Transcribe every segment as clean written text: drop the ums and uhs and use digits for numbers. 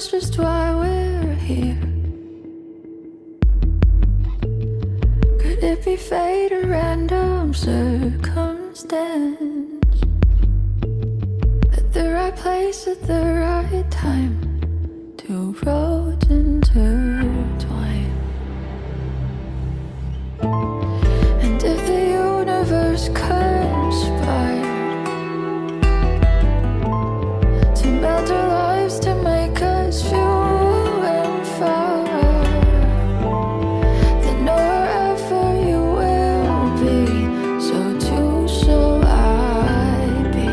knows just why we're here. Could it be fate or random circumstance? At the right place at the right time, two roads intertwine. And if the universe conspired to melt our lives to make us few and far, then wherever you will be, so too shall I be.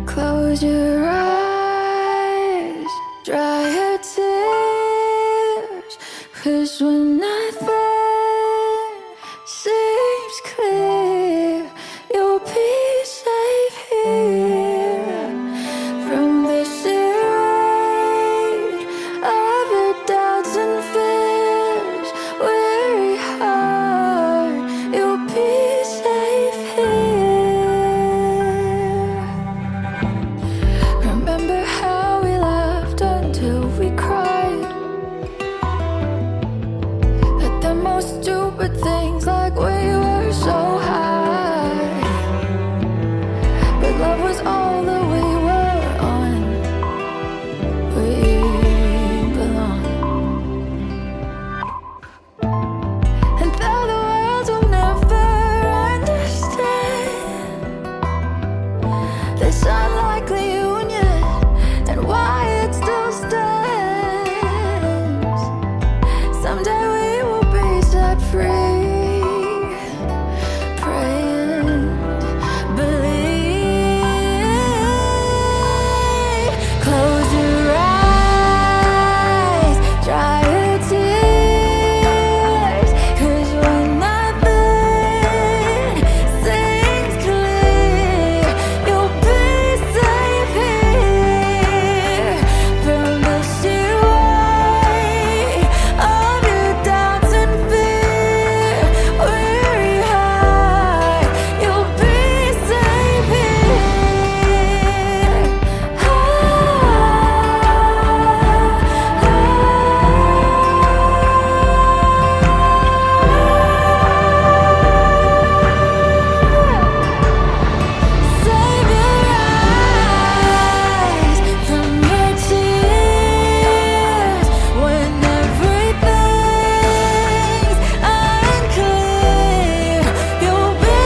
Close your eyes, dry your tears, 'cause when nothing seems clear, you'll be safe here from the shade of your doubts and fears. Weary heart, you'll be safe here. Remember how we laughed until we cried at the most stupid things, like we were so high. But love was all that we were on. We belong. And though the world will never understand this unlikely union and why it still stands, someday we will be set free. Pray and believe. Close your eyes, dry your tears, 'cause when nothing seems clear, you'll be safe here from the sheer weight of your doubts and fear. Weary heart, you'll be safe here. Save your eyes from your tears when everything's unclear. You'll be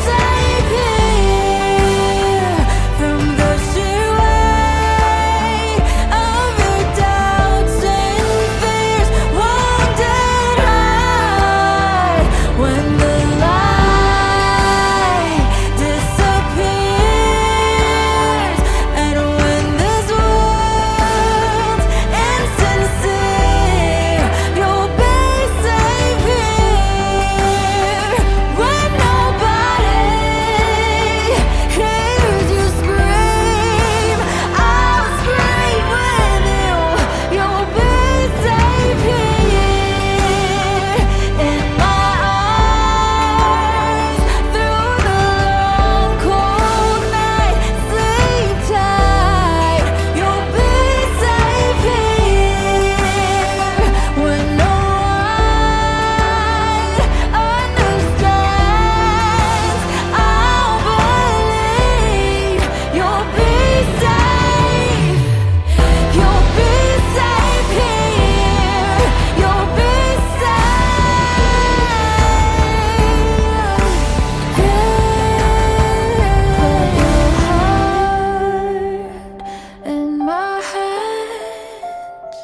safe here from the sheer weight of your doubts and fears. Wounded heart, when the light disappears, and when this world's insincere, you'll be safe here when nobody hears you scream. I'll scream with you. You'll be safe here in my arms through the long cold night. Sleep tight. You'll be safe here when no one understands. I'll believe you'll be safe. You'll be safe here. You'll be safe. Put your heart in my hands.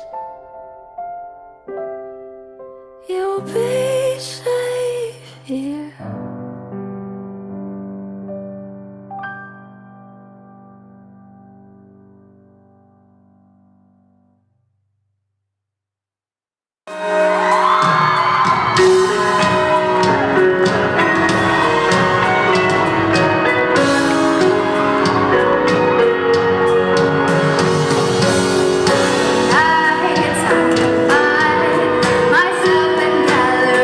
You'll be safe here. It's hard to find myself and gather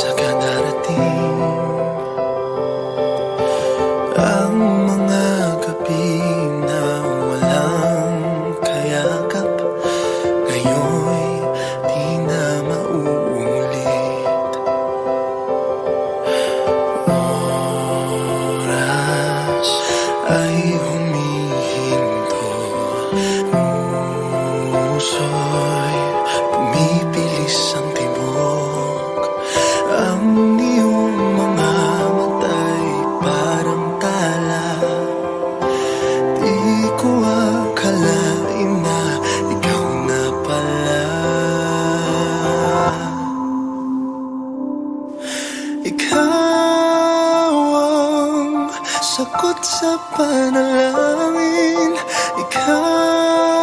sa kadarating. Ang mga gabi na walang kayakap, ngayon'y di na mauulit. Oras ay humihinto, puso'y bumibilis ang tibok. Ang iyong mga mata'y parang tala. Di ko akalain na ikaw na pala. Ikaw ang sagot sa panalangin. Ikaw